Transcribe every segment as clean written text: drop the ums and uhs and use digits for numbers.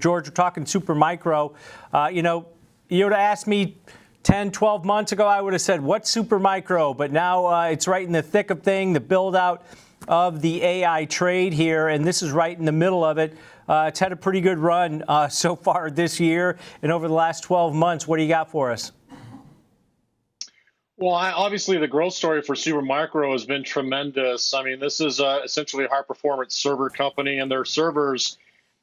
George, we're talking Supermicro. You would have asked me 10, 12 months ago, I would have said, what's Supermicro? But now it's right in the thick of thing, the build out of the AI trade here, and this is right in the middle of it. It's had a pretty good run so far this year and over the last 12 months. What do you got for us? Well, obviously, the growth story for Supermicro has been tremendous. I mean, this is essentially a high-performance server company, and their servers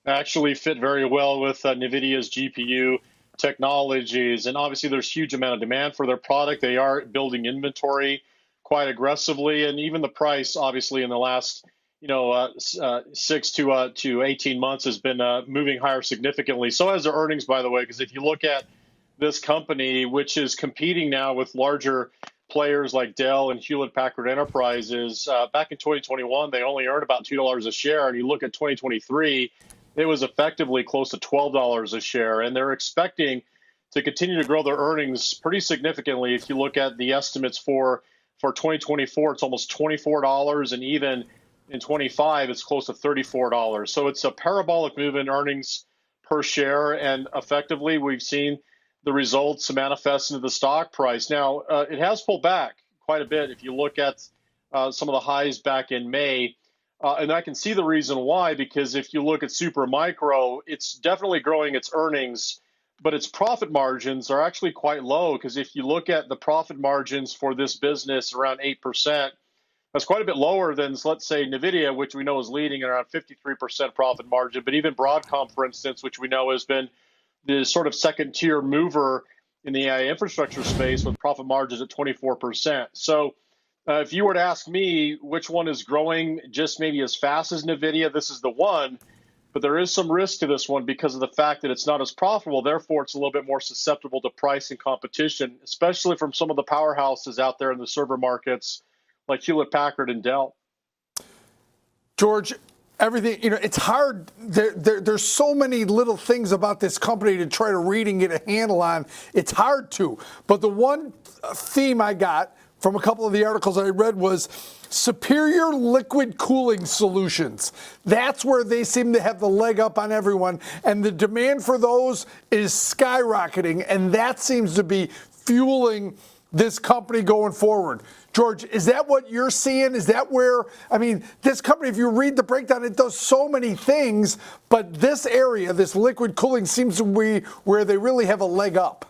actually fit very well with NVIDIA's GPU technologies. And obviously, there's huge amount of demand for their product. They are building inventory quite aggressively, and even the price, obviously, in the last 6 to 18 months has been moving higher significantly. So has their earnings, by the way, because if you look at this company, which is competing now with larger players like Dell and Hewlett-Packard Enterprises, back in 2021, they only earned about $2 a share. And you look at 2023, it was effectively close to $12 a share. And they're expecting to continue to grow their earnings pretty significantly. If you look at the estimates for 2024, it's almost $24. And even in 25, it's close to $34. So it's a parabolic move in earnings per share. And effectively, we've seen the results manifest into the stock price. Now, it has pulled back quite a bit if you look at some of the highs back in May. And I can see the reason why, because if you look at Supermicro, it's definitely growing its earnings, but its profit margins are actually quite low. Because if you look at the profit margins for this business, around 8%, that's quite a bit lower than, let's say, NVIDIA, which we know is leading at around 53% profit margin. But even Broadcom, for instance, which we know has been the sort of second-tier mover in the AI infrastructure space with profit margins at 24%. So if you were to ask me which one is growing just maybe as fast as NVIDIA, this is the one. But there is some risk to this one because of the fact that it's not as profitable. Therefore, it's a little bit more susceptible to price and competition, especially from some of the powerhouses out there in the server markets like Hewlett-Packard and Dell. George, everything, it's hard. There's so many little things about this company to try to read and get a handle on. It's hard to. But the one theme I got from a couple of the articles I read was superior liquid cooling solutions. That's where they seem to have the leg up on everyone. And the demand for those is skyrocketing. And that seems to be fueling this company going forward. George, is that what you're seeing? Is that where, this company, if you read the breakdown, it does so many things, but this area, this liquid cooling, seems to be where they really have a leg up.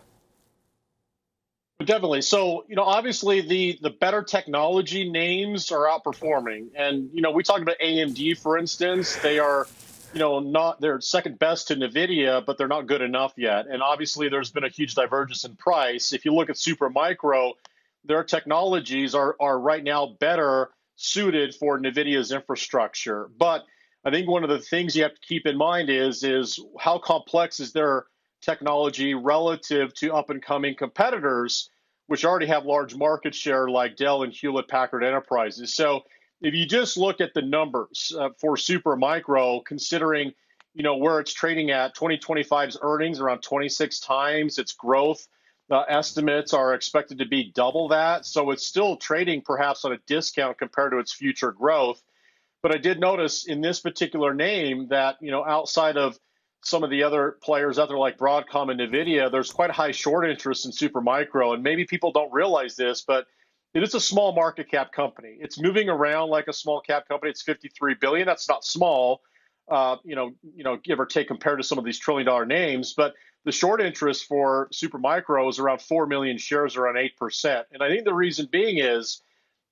Definitely. So, obviously the better technology names are outperforming. And, we talked about AMD, for instance. They are, they're second best to NVIDIA, but they're not good enough yet. And obviously there's been a huge divergence in price. If you look at Supermicro, their technologies are right now better suited for NVIDIA's infrastructure. But I think one of the things you have to keep in mind is how complex is their technology relative to up-and-coming competitors, which already have large market share like Dell and Hewlett-Packard Enterprises. So if you just look at the numbers for Supermicro, considering where it's trading at, 2025's earnings around 26 times, its growth estimates are expected to be double that. So it's still trading perhaps on a discount compared to its future growth. But I did notice in this particular name that, outside of some of the other players out there like Broadcom and NVIDIA, there's quite a high short interest in Supermicro. And maybe people don't realize this, but it is a small market cap company. It's moving around like a small cap company. It's $53 billion. That's not small, give or take compared to some of these trillion-dollar names. But the short interest for Supermicro is around 4 million shares, around 8%. And I think the reason being is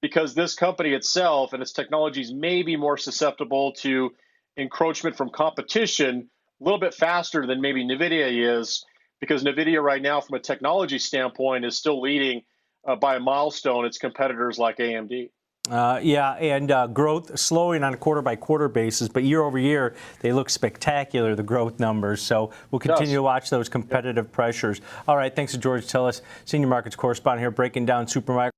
because this company itself and its technologies may be more susceptible to encroachment from competition a little bit faster than maybe NVIDIA is, because NVIDIA right now, from a technology standpoint, is still leading by a milestone its competitors like AMD. And growth slowing on a quarter-by-quarter basis, but year-over-year, they look spectacular, the growth numbers. So we'll continue to watch those competitive pressures. All right, thanks to George Tsilis, Senior Markets Correspondent here, breaking down Supermicro.